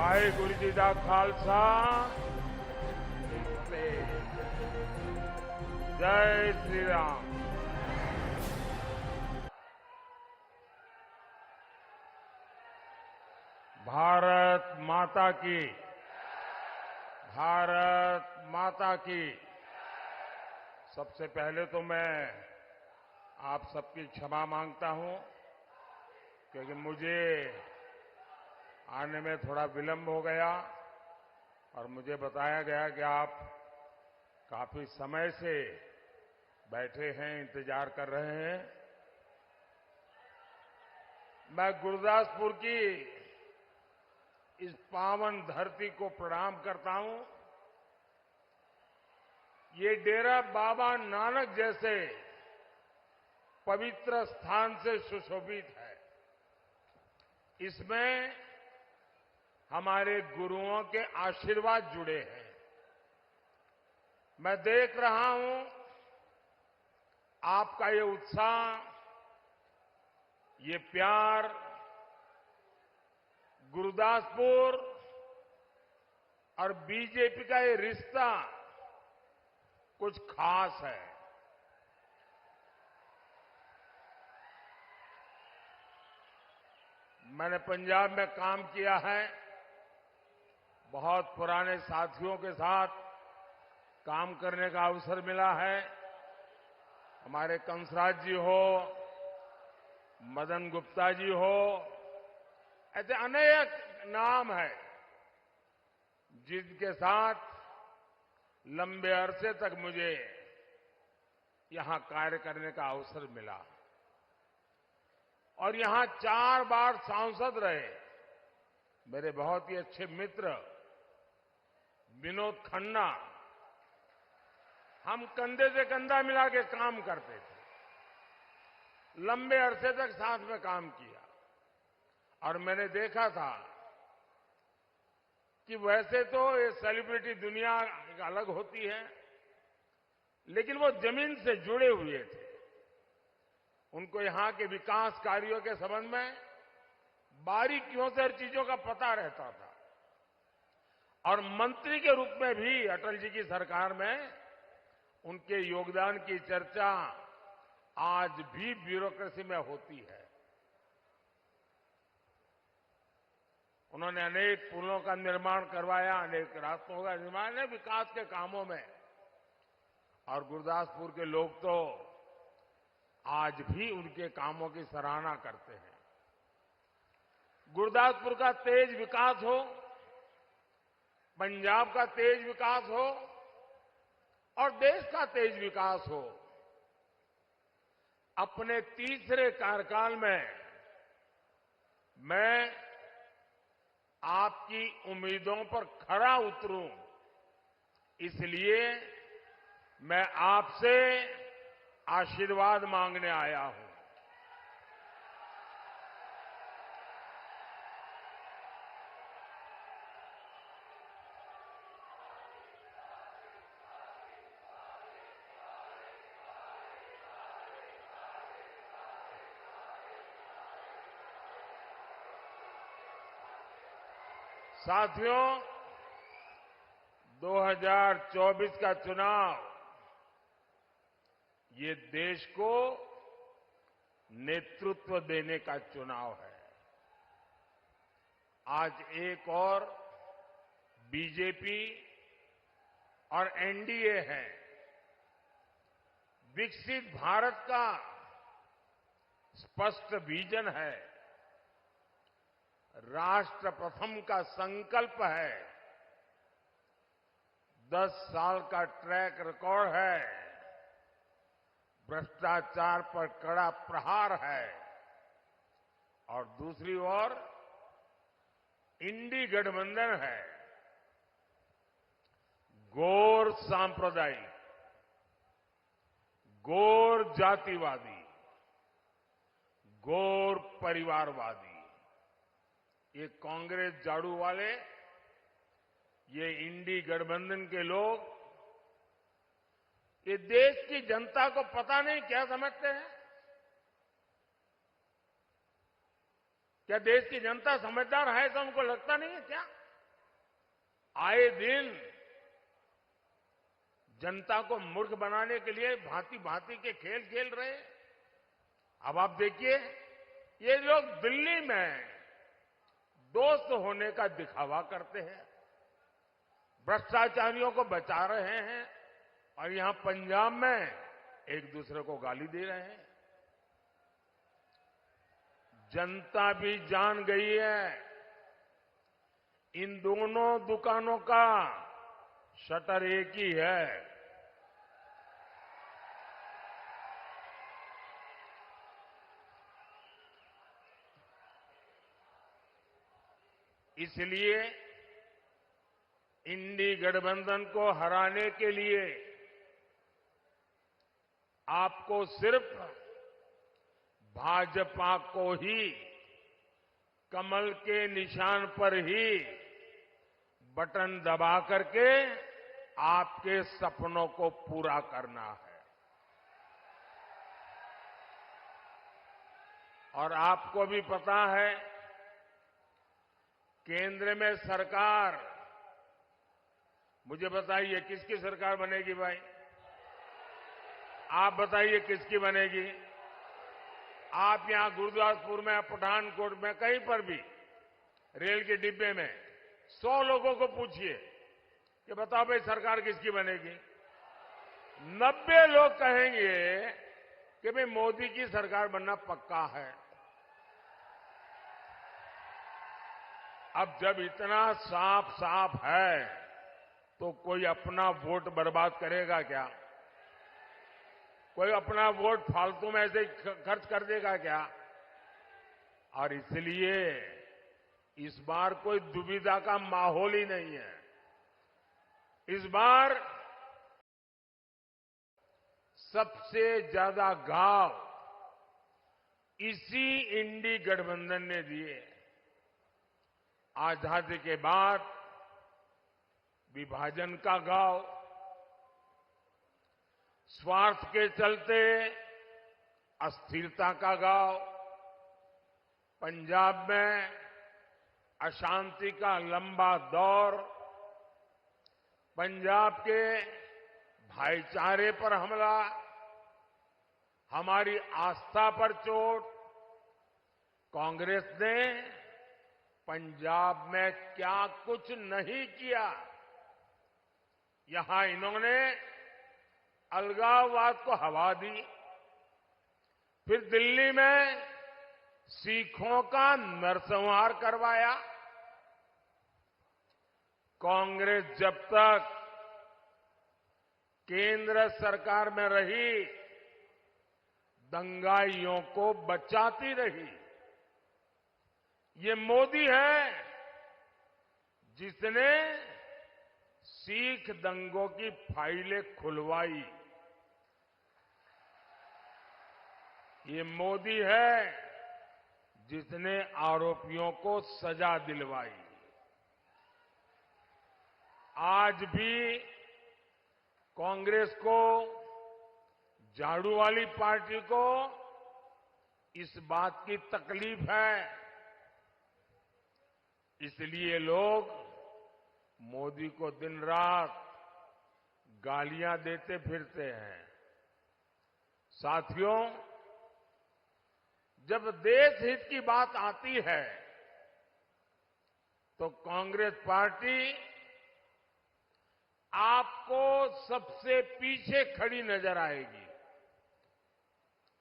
वाहेगुरु जी का खालसा जय श्री राम। भारत माता की, भारत माता की। सबसे पहले तो मैं आप सबकी क्षमा मांगता हूं क्योंकि मुझे आने में थोड़ा विलंब हो गया और मुझे बताया गया कि आप काफी समय से बैठे हैं, इंतजार कर रहे हैं। मैं गुरदासपुर की इस पावन धरती को प्रणाम करता हूं। ये डेरा बाबा नानक जैसे पवित्र स्थान से सुशोभित है। इसमें हमारे गुरुओं के आशीर्वाद जुड़े हैं। मैं देख रहा हूं आपका ये उत्साह, ये प्यार गुरदासपुर और बीजेपी का ये रिश्ता कुछ खास है। मैंने पंजाब में काम किया है, बहुत पुराने साथियों के साथ काम करने का अवसर मिला है। हमारे कंसराज जी हो, मदन गुप्ता जी हो, ऐसे अनेक नाम हैं जिनके साथ लंबे अरसे तक मुझे यहां कार्य करने का अवसर मिला और यहां 4 बार सांसद रहे मेरे बहुत ही अच्छे मित्र विनोद खन्ना। हम कंधे से कंधा मिला के काम करते थे, लंबे अरसे तक साथ में काम किया और मैंने देखा था कि वैसे तो ये सेलिब्रिटी दुनिया अलग होती है, लेकिन वो जमीन से जुड़े हुए थे। उनको यहां के विकास कार्यों के संबंध में बारीकियों से हर चीजों का पता रहता था और मंत्री के रूप में भी अटल जी की सरकार में उनके योगदान की चर्चा आज भी ब्यूरोक्रेसी में होती है। उन्होंने अनेक पुलों का निर्माण करवाया, अनेक रास्तों का निर्माण है विकास के कामों में, और गुरदासपुर के लोग तो आज भी उनके कामों की सराहना करते हैं। गुरदासपुर का तेज विकास हो, पंजाब का तेज विकास हो और देश का तेज विकास हो, अपने तीसरे कार्यकाल में मैं आपकी उम्मीदों पर खरा उतरूं, इसलिए मैं आपसे आशीर्वाद मांगने आया हूं। साथियों, 2024 का चुनाव ये देश को नेतृत्व देने का चुनाव है। आज एक और बीजेपी और एनडीए है। विकसित भारत का स्पष्ट विजन है, राष्ट्र प्रथम का संकल्प है, 10 साल का ट्रैक रिकॉर्ड है, भ्रष्टाचार पर कड़ा प्रहार है और दूसरी ओर इंडी गठबंधन है। गौर सांप्रदायिक, गौर जातिवादी, गौर परिवारवादी, ये कांग्रेस झाड़ू वाले, ये इंडी गठबंधन के लोग, ये देश की जनता को पता नहीं क्या समझते हैं। क्या देश की जनता समझदार है ऐसा उनको लगता नहीं है क्या? आए दिन जनता को मूर्ख बनाने के लिए भांति भांति के खेल खेल रहे हैं। अब आप देखिए, ये लोग दिल्ली में दोस्त होने का दिखावा करते हैं, भ्रष्टाचारियों को बचा रहे हैं, और यहां पंजाब में एक दूसरे को गाली दे रहे हैं। जनता भी जान गई है, इन दोनों दुकानों का शटर एक ही है। इसलिए इंडी गठबंधन को हराने के लिए आपको सिर्फ भाजपा को ही कमल के निशान पर ही बटन दबा करके आपके सपनों को पूरा करना है। और आपको भी पता है, केंद्र में सरकार, मुझे बताइए किसकी सरकार बनेगी भाई? आप बताइए किसकी बनेगी? आप यहां गुरुदासपुर में, पठानकोट में, कहीं पर भी रेल के डिब्बे में 100 लोगों को पूछिए कि बताओ भाई सरकार किसकी बनेगी? 90 लोग कहेंगे कि भाई मोदी की सरकार बनना पक्का है। अब जब इतना साफ साफ है तो कोई अपना वोट बर्बाद करेगा क्या? कोई अपना वोट फालतू में ऐसे खर्च कर देगा क्या? और इसलिए इस बार कोई दुविधा का माहौल ही नहीं है। इस बार सबसे ज्यादा घाव इसी इंडी गठबंधन ने दिए। आजादी के बाद विभाजन का घाव, स्वार्थ के चलते अस्थिरता का घाव, पंजाब में अशांति का लंबा दौर, पंजाब के भाईचारे पर हमला, हमारी आस्था पर चोट। कांग्रेस ने पंजाब में क्या कुछ नहीं किया। यहां इन्होंने अलगाववाद को हवा दी, फिर दिल्ली में सिखों का नरसंहार करवाया। कांग्रेस जब तक केंद्र सरकार में रही, दंगाइयों को बचाती रही। ये मोदी है जिसने सिख दंगों की फाइलें खुलवाई। ये मोदी है जिसने आरोपियों को सजा दिलवाई। आज भी कांग्रेस को, झाड़ू वाली पार्टी को इस बात की तकलीफ है, इसलिए लोग मोदी को दिन रात गालियां देते फिरते हैं। साथियों, जब देश हित की बात आती है तो कांग्रेस पार्टी आपको सबसे पीछे खड़ी नजर आएगी।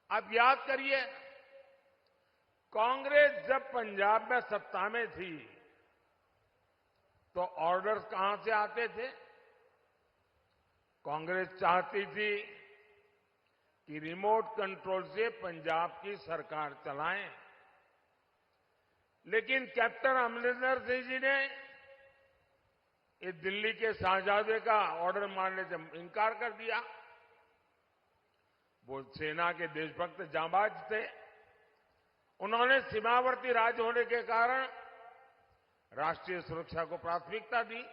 आप याद करिए, कांग्रेस जब पंजाब में सत्ता में थी तो ऑर्डर्स कहां से आते थे? कांग्रेस चाहती थी कि रिमोट कंट्रोल से पंजाब की सरकार चलाएं, लेकिन कैप्टन अमरिंदर सिंह जी ने ये दिल्ली के शाहजादे का ऑर्डर मानने से इनकार कर दिया। वो सेना के देशभक्त जांबाज थे। उन्होंने सीमावर्ती राज्य होने के कारण राष्ट्रीय सुरक्षा को प्राथमिकता दी।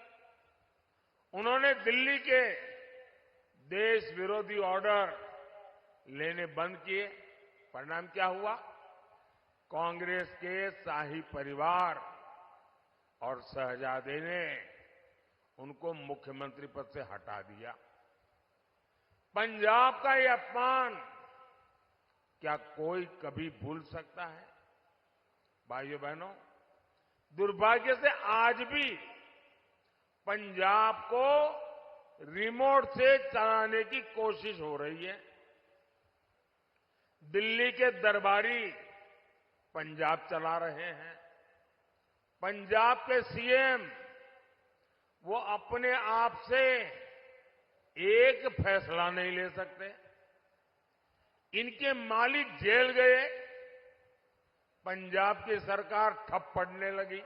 उन्होंने दिल्ली के देश विरोधी ऑर्डर लेने बंद किए। परिणाम क्या हुआ? कांग्रेस के शाही परिवार और शहजादे ने उनको मुख्यमंत्री पद से हटा दिया। पंजाब का ये अपमान क्या कोई कभी भूल सकता है? भाइयों बहनों, दुर्भाग्य से आज भी पंजाब को रिमोट से चलाने की कोशिश हो रही है। दिल्ली के दरबारी पंजाब चला रहे हैं। पंजाब के सीएम वो अपने आप से एक फैसला नहीं ले सकते। इनके मालिक जेल गए, पंजाब की सरकार ठप पड़ने लगी।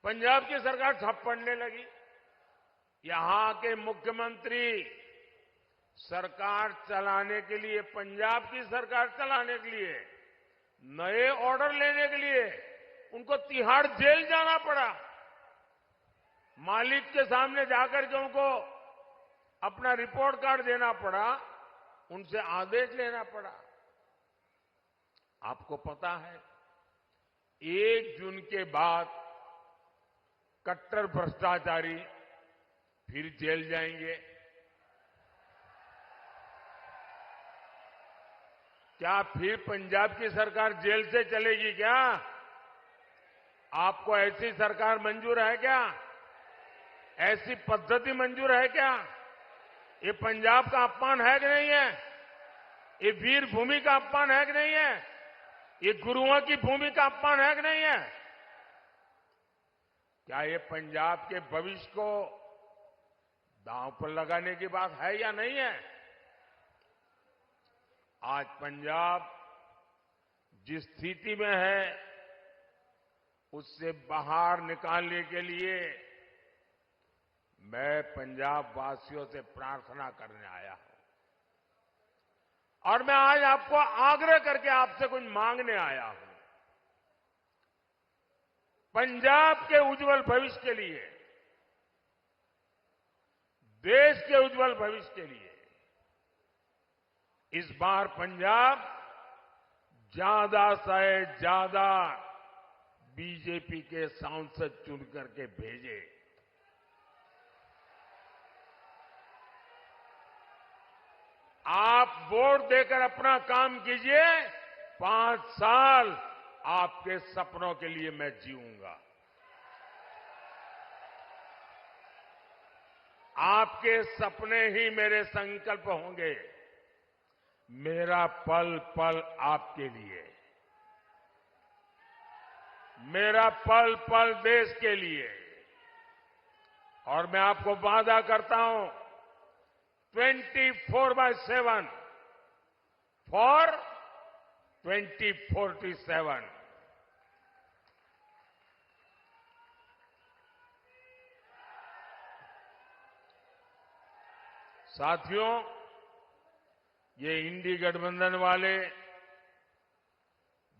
पंजाब की सरकार ठप पड़ने लगी। यहां के मुख्यमंत्री सरकार चलाने के लिए, पंजाब की सरकार चलाने के लिए, नए ऑर्डर लेने के लिए उनको तिहाड़ जेल जाना पड़ा। मालिक के सामने जाकर के उनको अपना रिपोर्ट कार्ड देना पड़ा, उनसे आदेश लेना पड़ा। आपको पता है 1 जून के बाद कट्टर भ्रष्टाचारी फिर जेल जाएंगे। क्या फिर पंजाब की सरकार जेल से चलेगी क्या? आपको ऐसी सरकार मंजूर है क्या? ऐसी पद्धति मंजूर है क्या? ये पंजाब का अपमान है कि नहीं है? ये वीर भूमि का अपमान है कि नहीं है? ये गुरुओं की भूमि का अपमान है कि नहीं है? क्या ये पंजाब के भविष्य को दांव पर लगाने की बात है या नहीं है? आज पंजाब जिस स्थिति में है, उससे बाहर निकालने के लिए मैं पंजाब वासियों से प्रार्थना करने आया हूं। और मैं आज आपको आग्रह करके आपसे कुछ मांगने आया हूं। पंजाब के उज्जवल भविष्य के लिए, देश के उज्जवल भविष्य के लिए इस बार पंजाब ज्यादा से ज्यादा बीजेपी के सांसद चुन करके भेजे। आप वोट देकर अपना काम कीजिए। 5 साल आपके सपनों के लिए मैं जीऊंगा। आपके सपने ही मेरे संकल्प होंगे। मेरा पल पल आपके लिए, मेरा पल पल देश के लिए। और मैं आपको वादा करता हूं 24/7 फॉर 2047। साथियों, ये इंडी गठबंधन वाले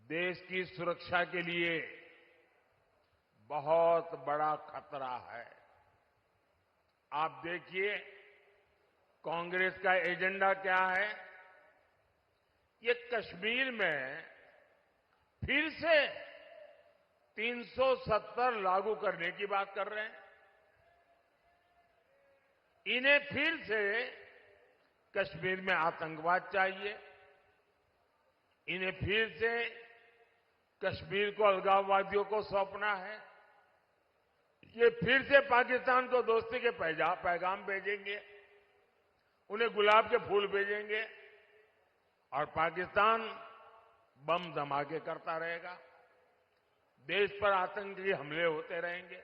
देश की सुरक्षा के लिए बहुत बड़ा खतरा है। आप देखिए कांग्रेस का एजेंडा क्या है। ये कश्मीर में फिर से 370 लागू करने की बात कर रहे हैं। इन्हें फिर से कश्मीर में आतंकवाद चाहिए। इन्हें फिर से कश्मीर को अलगाववादियों को सौंपना है। ये फिर से पाकिस्तान को दोस्ती के पैगाम भेजेंगे, उन्हें गुलाब के फूल भेजेंगे और पाकिस्तान बम धमाके करता रहेगा। देश पर आतंकी हमले होते रहेंगे।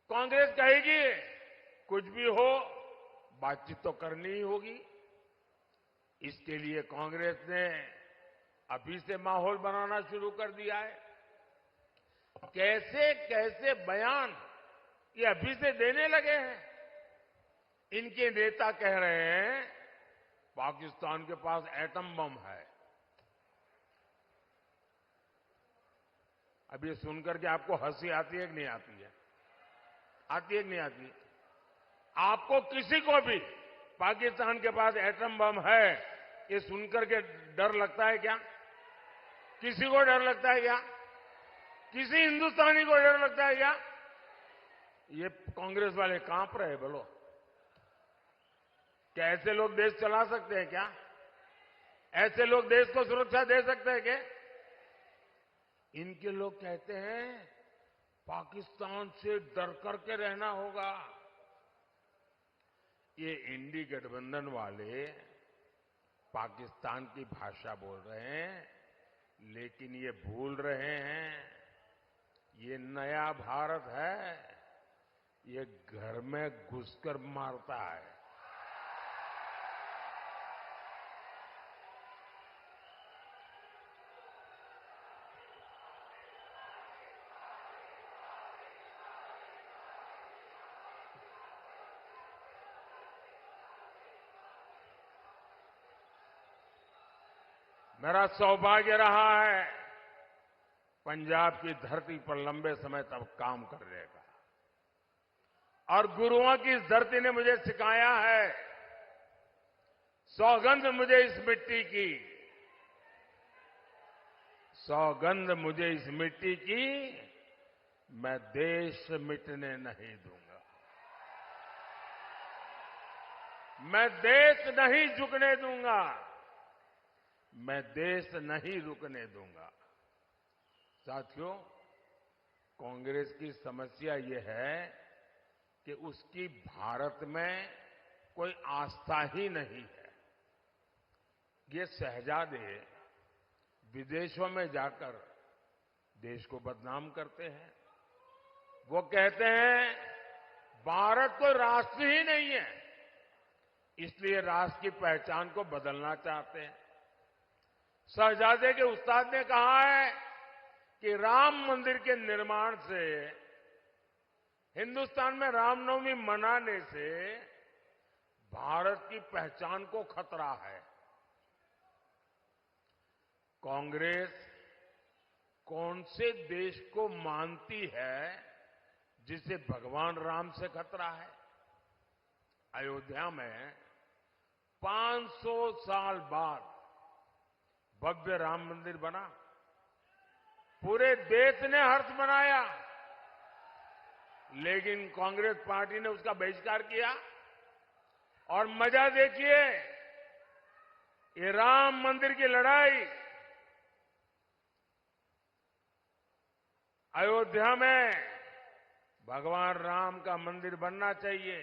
कांग्रेस कहेगी कुछ भी हो, बातचीत तो करनी ही होगी। इसके लिए कांग्रेस ने अभी से माहौल बनाना शुरू कर दिया है। कैसे कैसे बयान ये अभी से देने लगे हैं। इनके नेता कह रहे हैं पाकिस्तान के पास एटम बम है। अब ये सुनकर के आपको हंसी आती है कि नहीं आती है? आती है कि नहीं आती? आपको किसी को भी पाकिस्तान के पास एटम बम है ये सुनकर के डर लगता है क्या? किसी को डर लगता है क्या? किसी हिंदुस्तानी को डर लगता है क्या? ये कांग्रेस वाले कांप रहे बोलो। क्या ऐसे लोग देश चला सकते हैं क्या? ऐसे लोग देश को सुरक्षा दे सकते हैं क्या? इनके लोग कहते हैं पाकिस्तान से डर करके रहना होगा। ये इंडी गठबंधन वाले पाकिस्तान की भाषा बोल रहे हैं, लेकिन ये भूल रहे हैं ये नया भारत है, ये घर में घुसकर मारता है। मेरा सौभाग्य रहा है पंजाब की धरती पर लंबे समय तक काम करने का, और गुरुओं की इस धरती ने मुझे सिखाया है, सौगंध मुझे इस मिट्टी की, सौगंध मुझे इस मिट्टी की, मैं देश मिटने नहीं दूंगा, मैं देश नहीं झुकने दूंगा, मैं देश नहीं रुकने दूंगा। साथियों, कांग्रेस की समस्या ये है कि उसकी भारत में कोई आस्था ही नहीं है। ये शहजादे विदेशों में जाकर देश को बदनाम करते हैं। वो कहते हैं भारत कोई राष्ट्र ही नहीं है, इसलिए राष्ट्र की पहचान को बदलना चाहते हैं। शहजादे के उस्ताद ने कहा है कि राम मंदिर के निर्माण से, हिंदुस्तान में रामनवमी मनाने से भारत की पहचान को खतरा है। कांग्रेस कौन से देश को मानती है जिसे भगवान राम से खतरा है? अयोध्या में 500 साल बाद भव्य राम मंदिर बना, पूरे देश ने हर्ष मनाया, लेकिन कांग्रेस पार्टी ने उसका बहिष्कार किया। और मजा देखिए, ये राम मंदिर की लड़ाई अयोध्या में भगवान राम का मंदिर बनना चाहिए,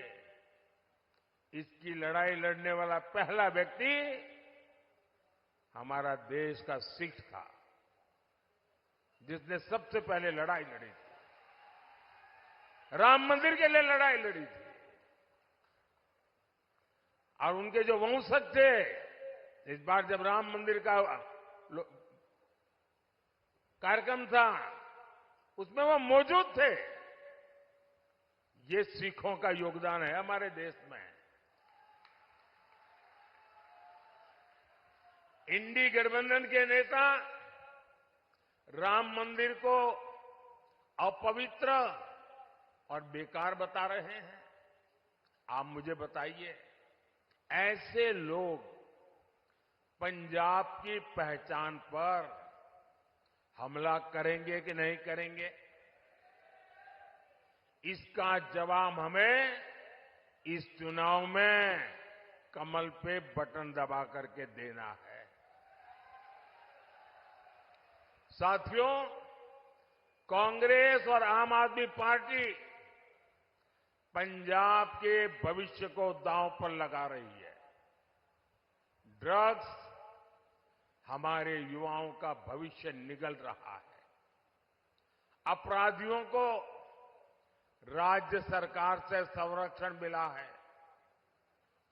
इसकी लड़ाई लड़ने वाला पहला व्यक्ति हमारा देश का सिख था, जिसने सबसे पहले लड़ाई लड़ी थी, राम मंदिर के लिए लड़ाई लड़ी थी। और उनके जो वंशज थे, इस बार जब राम मंदिर का कार्यक्रम था, उसमें वो मौजूद थे। ये सिखों का योगदान है हमारे देश में। इंडी गठबंधन के नेता राम मंदिर को अपवित्र और बेकार बता रहे हैं। आप मुझे बताइए, ऐसे लोग पंजाब की पहचान पर हमला करेंगे कि नहीं करेंगे? इसका जवाब हमें इस चुनाव में कमल पे बटन दबा करके देना है। साथियों, कांग्रेस और आम आदमी पार्टी पंजाब के भविष्य को दांव पर लगा रही है। ड्रग्स हमारे युवाओं का भविष्य निगल रहा है। अपराधियों को राज्य सरकार से संरक्षण मिला है।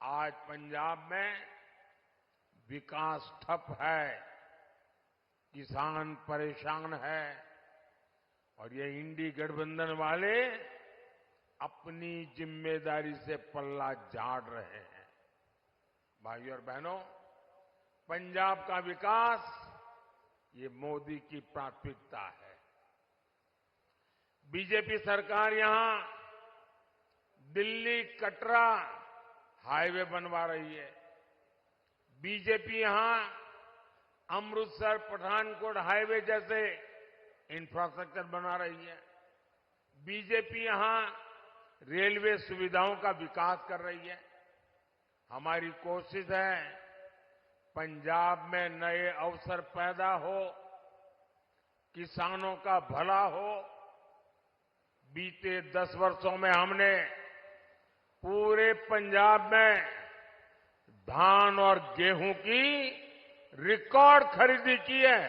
आज पंजाब में विकास ठप है, किसान परेशान है, और ये इंडी गठबंधन वाले अपनी जिम्मेदारी से पल्ला झाड़ रहे हैं। भाइयों और बहनों, पंजाब का विकास ये मोदी की प्राथमिकता है। बीजेपी सरकार यहां दिल्ली कटरा हाईवे बनवा रही है। बीजेपी यहां अमृतसर पठानकोट हाईवे जैसे इंफ्रास्ट्रक्चर बना रही है। बीजेपी यहां रेलवे सुविधाओं का विकास कर रही है। हमारी कोशिश है पंजाब में नए अवसर पैदा हो, किसानों का भला हो। बीते 10 वर्षों में हमने पूरे पंजाब में धान और गेहूं की रिकॉर्ड खरीदी की है।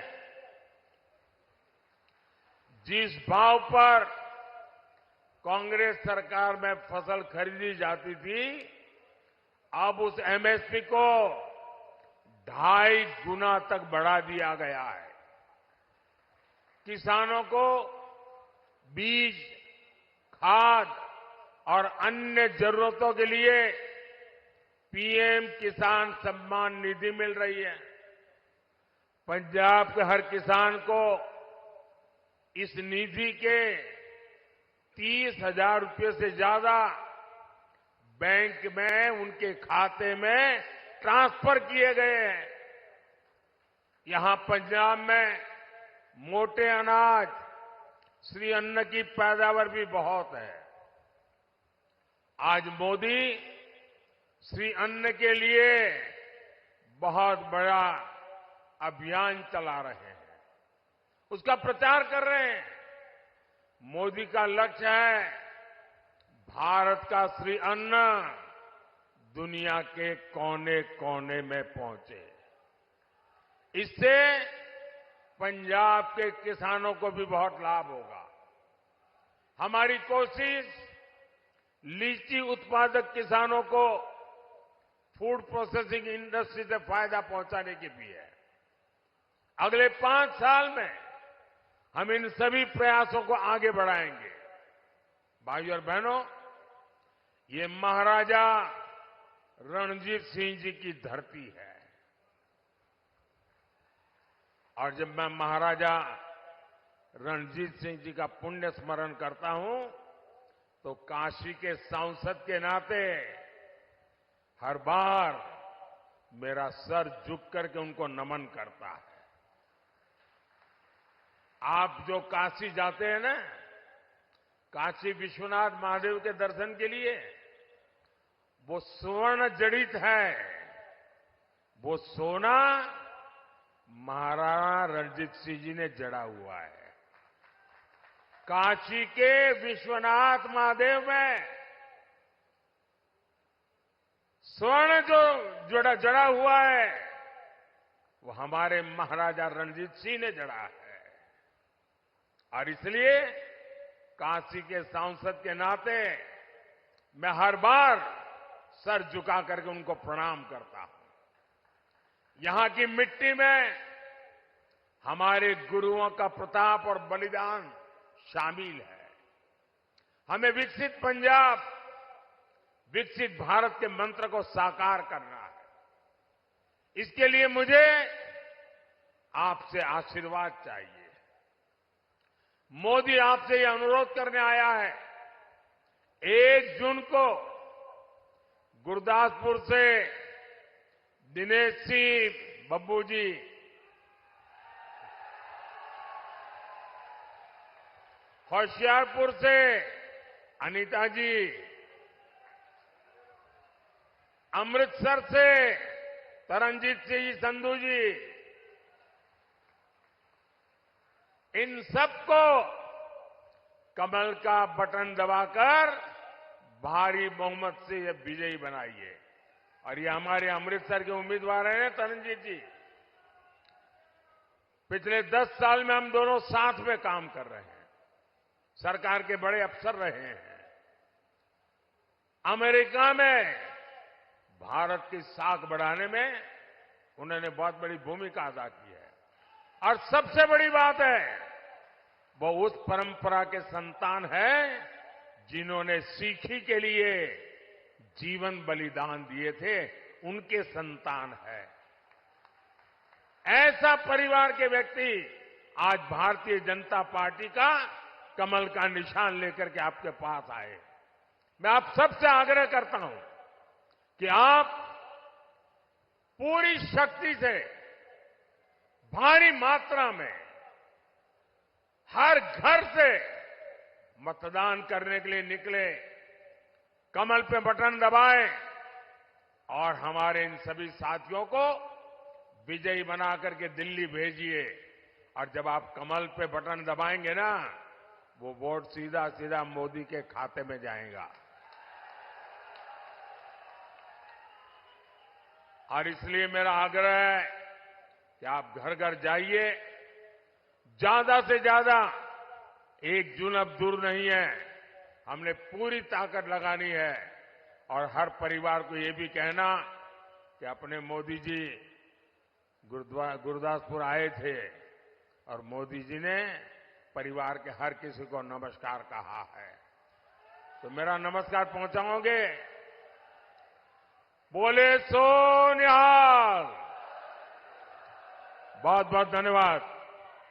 जिस भाव पर कांग्रेस सरकार में फसल खरीदी जाती थी, अब उस एमएसपी को 2.5 गुना तक बढ़ा दिया गया है। किसानों को बीज, खाद और अन्य जरूरतों के लिए पीएम किसान सम्मान निधि मिल रही है। पंजाब के हर किसान को इस निधि के 30,000 रुपये से ज्यादा बैंक में उनके खाते में ट्रांसफर किए गए हैं। यहां पंजाब में मोटे अनाज, श्री अन्न की पैदावार भी बहुत है। आज मोदी श्री अन्न के लिए बहुत बड़ा अभियान चला रहे हैं, उसका प्रचार कर रहे हैं। मोदी का लक्ष्य है भारत का श्री अन्न दुनिया के कोने कोने में पहुंचे। इससे पंजाब के किसानों को भी बहुत लाभ होगा। हमारी कोशिश लीची उत्पादक किसानों को फूड प्रोसेसिंग इंडस्ट्री से फायदा पहुंचाने की भी है। अगले 5 साल में हम इन सभी प्रयासों को आगे बढ़ाएंगे। भाइयों और बहनों, ये महाराजा रणजीत सिंह जी की धरती है। और जब मैं महाराजा रणजीत सिंह जी का पुण्य स्मरण करता हूं, तो काशी के सांसद के नाते हर बार मेरा सर झुक करके उनको नमन करता है। आप जो काशी जाते हैं ना, काशी विश्वनाथ महादेव के दर्शन के लिए, वो स्वर्ण जड़ित है। वो सोना महाराणा रणजीत सिंह जी ने जड़ा हुआ है। काशी के विश्वनाथ महादेव में स्वर्ण जो जड़ा हुआ है, वो हमारे महाराजा रणजीत सिंह ने जड़ा है। और इसलिए काशी के सांसद के नाते मैं हर बार सर झुका करके उनको प्रणाम करता हूं। यहां की मिट्टी में हमारे गुरुओं का प्रताप और बलिदान शामिल है। हमें विकसित पंजाब, विकसित भारत के मंत्र को साकार करना है। इसके लिए मुझे आपसे आशीर्वाद चाहिए। मोदी आपसे यह अनुरोध करने आया है, 1 जून को गुरदासपुर से दिनेश सिंह बब्बू जी, होशियारपुर से अनीता जी, अमृतसर से तरनजीत सिंह संधू जी, इन सबको कमल का बटन दबाकर भारी बहुमत से ये विजयी बनाइए। और ये हमारे अमृतसर के उम्मीदवार हैं तरनजीत जी। पिछले 10 साल में हम दोनों साथ में काम कर रहे हैं, सरकार के बड़े अफसर रहे हैं। अमेरिका में भारत की साख बढ़ाने में उन्होंने बहुत बड़ी भूमिका अदा की है। और सबसे बड़ी बात है, वो उस परंपरा के संतान हैं जिन्होंने सीखी के लिए जीवन बलिदान दिए थे, उनके संतान है। ऐसा परिवार के व्यक्ति आज भारतीय जनता पार्टी का कमल का निशान लेकर के आपके पास आए। मैं आप सबसे आग्रह करता हूं कि आप पूरी शक्ति से भारी मात्रा में हर घर से मतदान करने के लिए निकले, कमल पे बटन दबाएं और हमारे इन सभी साथियों को विजयी बना करके दिल्ली भेजिए। और जब आप कमल पे बटन दबाएंगे ना, वो वोट सीधा सीधा मोदी के खाते में जाएगा। और इसलिए मेरा आग्रह है कि आप घर घर जाइए, ज्यादा से ज्यादा, 1 जून अब दूर नहीं है, हमने पूरी ताकत लगानी है। और हर परिवार को ये भी कहना कि अपने मोदी जी गुरदासपुर आए थे और मोदी जी ने परिवार के हर किसी को नमस्कार कहा है, तो मेरा नमस्कार पहुंचाओगे? बोले सो निहाल। बहुत बहुत धन्यवाद।